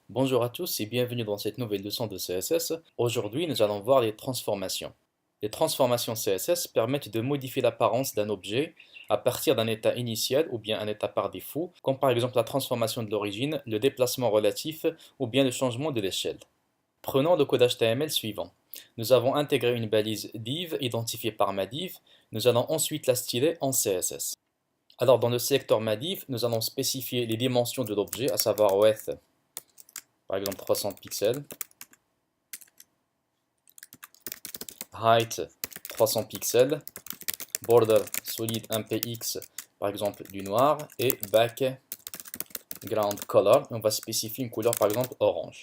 Bonjour à tous et bienvenue dans cette nouvelle leçon de CSS. Aujourd'hui, nous allons voir les transformations. Les transformations CSS permettent de modifier l'apparence d'un objet à partir d'un état initial ou bien un état par défaut, comme par exemple la transformation de l'origine, le déplacement relatif ou bien le changement de l'échelle. Prenons le code HTML suivant. Nous avons intégré une balise div identifiée par madiv. Nous allons ensuite la styler en CSS. Alors dans le sélecteur madiv, nous allons spécifier les dimensions de l'objet, à savoir width, par exemple 300 pixels, height 300 pixels, border solide 1px par exemple du noir et background color. On va spécifier une couleur par exemple orange.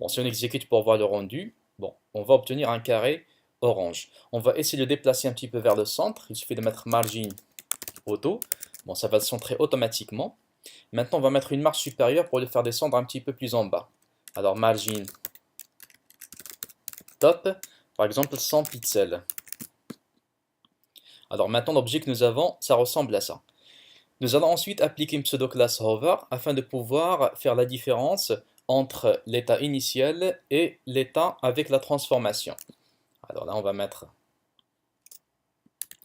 Bon, si on exécute pour voir le rendu, bon, on va obtenir un carré orange. On va essayer de le déplacer un petit peu vers le centre. Il suffit de mettre margin auto. Bon, ça va se centrer automatiquement. Maintenant, on va mettre une marge supérieure pour le faire descendre un petit peu plus en bas. Alors margin top, par exemple 100 pixels. Alors maintenant, l'objet que nous avons, ça ressemble à ça. Nous allons ensuite appliquer une pseudo-classe hover afin de pouvoir faire la différence entre l'état initial et l'état avec la transformation. Alors là,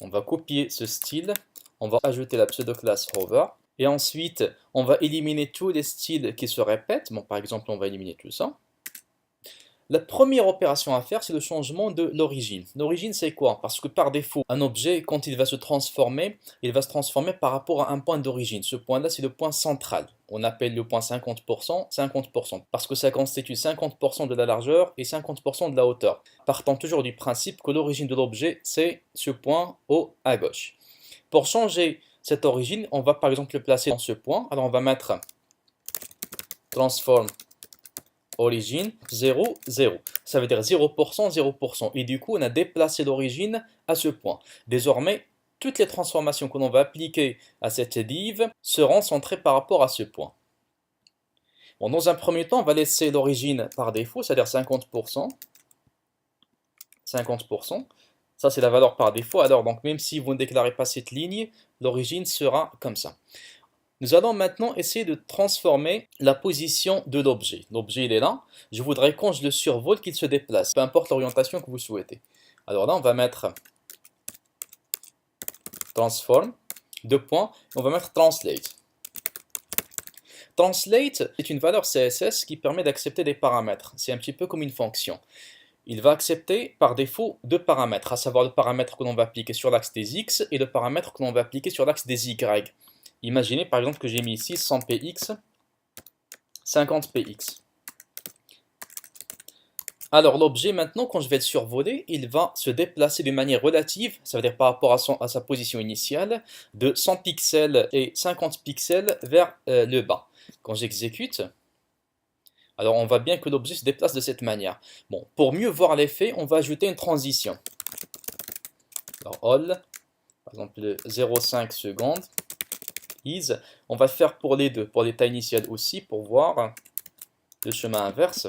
on va copier ce style, on va ajouter la pseudo-classe hover, et ensuite, on va éliminer tous les styles qui se répètent. Bon, par exemple, on va éliminer tout ça. La première opération à faire, c'est le changement de l'origine. L'origine, c'est quoi? Parce que par défaut, un objet, quand il va se transformer, il va se transformer par rapport à un point d'origine. Ce point-là, c'est le point central. On appelle le point 50%, 50%, parce que ça constitue 50% de la largeur et 50% de la hauteur. Partant toujours du principe que l'origine de l'objet, c'est ce point haut à gauche. Pour changer cette origine, on va par exemple le placer dans ce point. Alors on va mettre transform origine 0, 0. Ça veut dire 0%, 0%. Et du coup, on a déplacé l'origine à ce point. Désormais, toutes les transformations que l'on va appliquer à cette div seront centrées par rapport à ce point. Bon, dans un premier temps, on va laisser l'origine par défaut, c'est-à-dire 50%. 50%. Ça, c'est la valeur par défaut. Alors, donc, même si vous ne déclarez pas cette ligne, l'origine sera comme ça. Nous allons maintenant essayer de transformer la position de l'objet. L'objet, il est là. Je voudrais quand je le survole qu'il se déplace, peu importe l'orientation que vous souhaitez. Alors là, on va mettre transform, deux points, on va mettre translate. Translate est une valeur CSS qui permet d'accepter des paramètres. C'est un petit peu comme une fonction. Il va accepter par défaut deux paramètres, à savoir le paramètre que l'on va appliquer sur l'axe des X et le paramètre que l'on va appliquer sur l'axe des Y. Imaginez par exemple que j'ai mis ici 100px, 50px. Alors l'objet maintenant, quand je vais le survoler, il va se déplacer de manière relative, ça veut dire par rapport à sa position initiale, de 100 pixels et 50 pixels vers le bas. Quand j'exécute, alors on voit bien que l'objet se déplace de cette manière. Bon, pour mieux voir l'effet, on va ajouter une transition. Alors all, par exemple 0,5 secondes. On va le faire pour les deux, pour l'état initial aussi, pour voir le chemin inverse.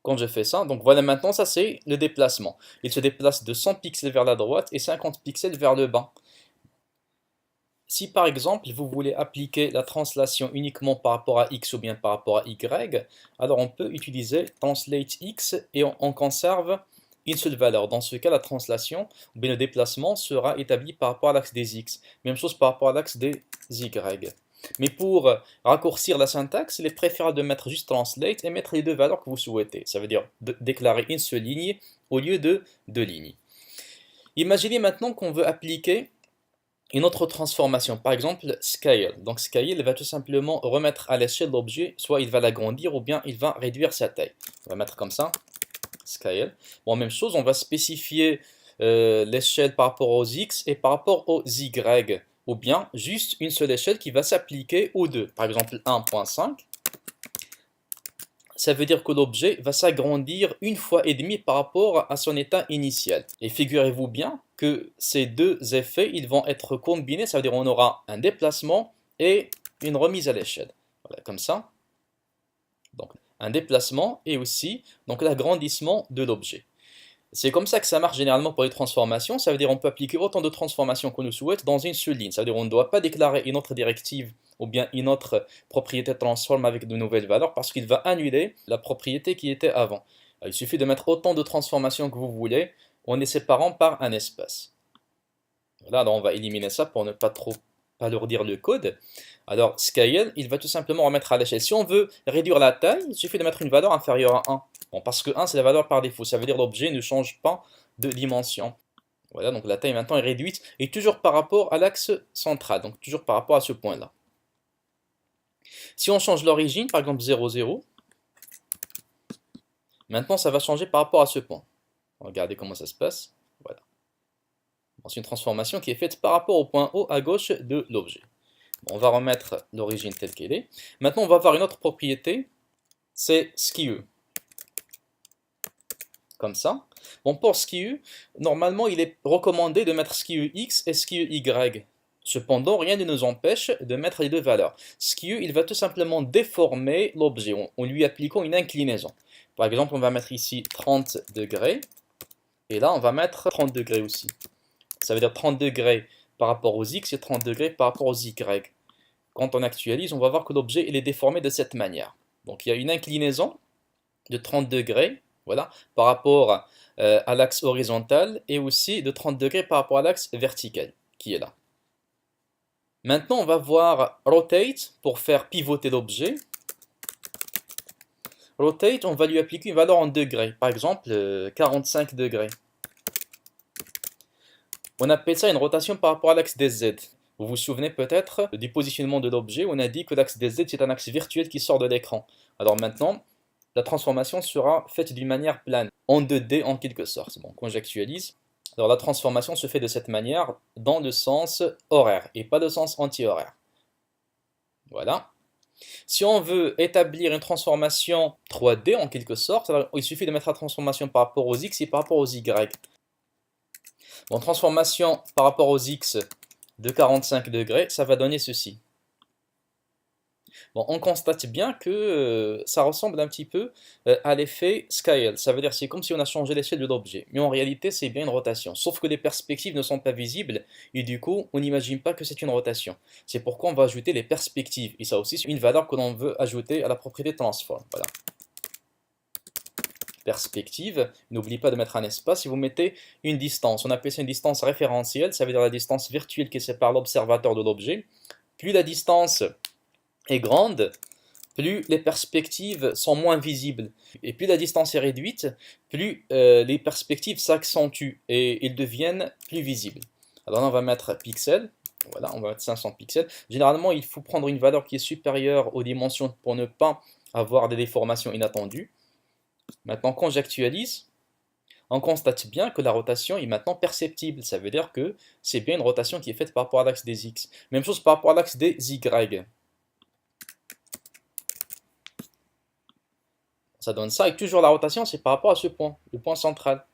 Quand je fais ça, donc voilà maintenant, ça c'est le déplacement. Il se déplace de 100 pixels vers la droite et 50 pixels vers le bas. Si par exemple vous voulez appliquer la translation uniquement par rapport à X ou bien par rapport à Y, alors on peut utiliser translate X et on conserve une seule valeur. Dans ce cas, la translation ou bien le déplacement sera établi par rapport à l'axe des X. Même chose par rapport à l'axe des Y. Mais pour raccourcir la syntaxe, il est préférable de mettre juste translate et mettre les deux valeurs que vous souhaitez. Ça veut dire déclarer une seule ligne au lieu de deux lignes. Imaginez maintenant qu'on veut appliquer une autre transformation, par exemple scale. Donc scale va tout simplement remettre à l'échelle l'objet, soit il va l'agrandir ou bien il va réduire sa taille. On va mettre comme ça, scale. Bon, même chose, on va spécifier l'échelle par rapport aux X et par rapport aux Y, ou bien juste une seule échelle qui va s'appliquer aux deux. Par exemple 1.5. Ça veut dire que l'objet va s'agrandir une fois et demie par rapport à son état initial. Et figurez-vous bien que ces deux effets, ils vont être combinés, ça veut dire qu'on aura un déplacement et une remise à l'échelle. Voilà, comme ça. Donc, un déplacement et aussi donc l'agrandissement de l'objet. C'est comme ça que ça marche généralement pour les transformations. Ça veut dire qu'on peut appliquer autant de transformations qu'on le souhaite dans une seule ligne. Ça veut dire qu'on ne doit pas déclarer une autre directive ou bien une autre propriété transform avec de nouvelles valeurs parce qu'il va annuler la propriété qui était avant. Il suffit de mettre autant de transformations que vous voulez en les séparant par un espace. Voilà, alors on va éliminer ça pour ne pas trop alourdir le code. Alors scale, il va tout simplement remettre à l'échelle. Si on veut réduire la taille, il suffit de mettre une valeur inférieure à 1. Bon, parce que 1 c'est la valeur par défaut, ça veut dire l'objet ne change pas de dimension. Voilà, donc la taille maintenant est réduite, et toujours par rapport à l'axe central, donc toujours par rapport à ce point-là. Si on change l'origine, par exemple 0, 0, maintenant ça va changer par rapport à ce point. Regardez comment ça se passe. Voilà. C'est une transformation qui est faite par rapport au point haut à gauche de l'objet. On va remettre l'origine telle qu'elle est. Maintenant, on va avoir une autre propriété, c'est skew. Comme ça. Bon, pour skew, normalement, il est recommandé de mettre skew x et skew y. Cependant, rien ne nous empêche de mettre les deux valeurs. Skew, il va tout simplement déformer l'objet en lui appliquant une inclinaison. Par exemple, on va mettre ici 30 degrés, et là, on va mettre 30 degrés aussi. Ça veut dire 30 degrés par rapport aux x et 30 degrés par rapport aux y. Quand on actualise, on va voir que l'objet est déformé de cette manière. Donc il y a une inclinaison de 30 degrés, voilà, par rapport à l'axe horizontal, et aussi de 30 degrés par rapport à l'axe vertical qui est là. Maintenant, on va voir rotate pour faire pivoter l'objet. Rotate, on va lui appliquer une valeur en degrés, par exemple 45 degrés. On appelle ça une rotation par rapport à l'axe des Z. Vous vous souvenez peut-être du positionnement de l'objet, on a dit que l'axe des Z c'est un axe virtuel qui sort de l'écran. Alors maintenant, la transformation sera faite d'une manière plane, en 2D en quelque sorte. Bon, quand j'actualise, alors la transformation se fait de cette manière dans le sens horaire et pas le sens anti-horaire. Voilà. Si on veut établir une transformation 3D en quelque sorte, alors il suffit de mettre la transformation par rapport aux X et par rapport aux Y. Bon, transformation par rapport aux X de 45 degrés, ça va donner ceci. Bon, on constate bien que ça ressemble un petit peu à l'effet scale. Ça veut dire c'est comme si on a changé l'échelle de l'objet. Mais en réalité, c'est bien une rotation. Sauf que les perspectives ne sont pas visibles et du coup, on n'imagine pas que c'est une rotation. C'est pourquoi on va ajouter les perspectives. Et ça aussi, c'est une valeur que l'on veut ajouter à la propriété transform. Voilà. Perspective, n'oubliez pas de mettre un espace et vous mettez une distance. On appelle ça une distance référentielle, ça veut dire la distance virtuelle qui sépare l'observateur de l'objet. Plus la distance est grande, plus les perspectives sont moins visibles. Et plus la distance est réduite, plus les perspectives s'accentuent et ils deviennent plus visibles. Alors là, on va mettre pixels. Voilà, on va mettre 500 pixels. Généralement, il faut prendre une valeur qui est supérieure aux dimensions pour ne pas avoir des déformations inattendues. Maintenant, quand j'actualise, on constate bien que la rotation est maintenant perceptible. Ça veut dire que c'est bien une rotation qui est faite par rapport à l'axe des X. Même chose par rapport à l'axe des Y. Ça donne ça, et toujours la rotation, c'est par rapport à ce point, le point central.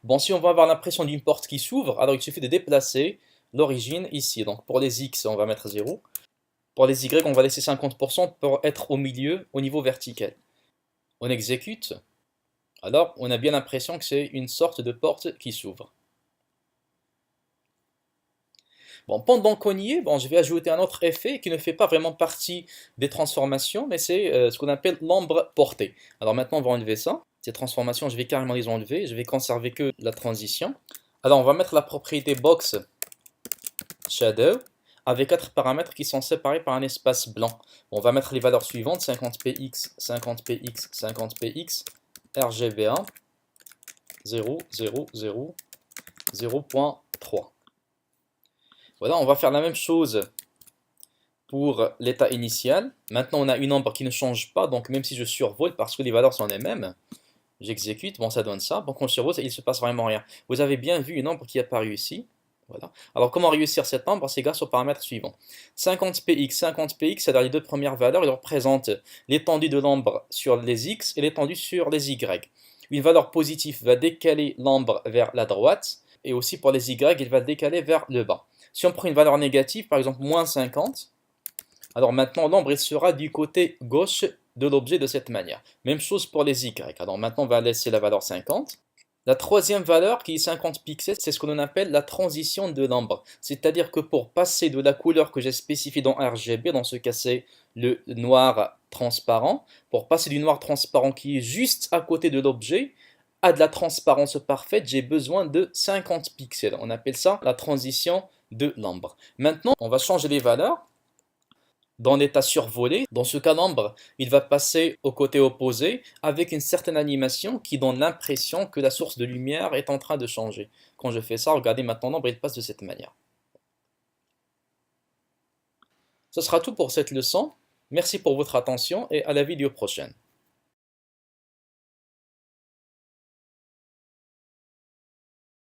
Bon, si on va avoir l'impression d'une porte qui s'ouvre, alors il suffit de déplacer l'origine ici. Donc pour les X, on va mettre 0. Pour les Y, on va laisser 50% pour être au milieu, au niveau vertical. On exécute. Alors, on a bien l'impression que c'est une sorte de porte qui s'ouvre. Bon, pendant qu'on y est, bon, je vais ajouter un autre effet qui ne fait pas vraiment partie des transformations, mais c'est ce qu'on appelle l'ombre portée. Alors maintenant, on va enlever ça. Ces transformations, je vais carrément les enlever. Je vais conserver que la transition. Alors, on va mettre la propriété box shadow avec 4 paramètres qui sont séparés par un espace blanc. On va mettre les valeurs suivantes, 50px, 50px, 50px, RGB1, 0, 0, 0, 0.3. Voilà, on va faire la même chose pour l'état initial. Maintenant, on a une ombre qui ne change pas, donc même si je survole, parce que les valeurs sont les mêmes, j'exécute, bon, ça donne ça. Bon, quand on survole, il ne se passe vraiment rien. Vous avez bien vu une ombre qui est apparue ici. Voilà. Alors, comment réussir cette ombre? C'est grâce aux paramètres suivants. 50px, 50px, c'est-à-dire les deux premières valeurs, ils représentent l'étendue de l'ombre sur les x et l'étendue sur les y. Une valeur positive va décaler l'ombre vers la droite, et aussi pour les y, il va décaler vers le bas. Si on prend une valeur négative, par exemple moins 50, alors maintenant l'ombre sera du côté gauche de l'objet de cette manière. Même chose pour les y. Alors maintenant on va laisser la valeur 50. La troisième valeur, qui est 50 pixels, c'est ce qu'on appelle la transition de l'ombre. C'est-à-dire que pour passer de la couleur que j'ai spécifiée dans RGB, dans ce cas c'est le noir transparent, pour passer du noir transparent qui est juste à côté de l'objet, à de la transparence parfaite, j'ai besoin de 50 pixels. On appelle ça la transition de l'ombre. Maintenant, on va changer les valeurs dans l'état survolé. Dans ce cas, l'ombre, il va passer au côté opposé avec une certaine animation qui donne l'impression que la source de lumière est en train de changer. Quand je fais ça, regardez maintenant, l'ombre, il passe de cette manière. Ce sera tout pour cette leçon. Merci pour votre attention et à la vidéo prochaine.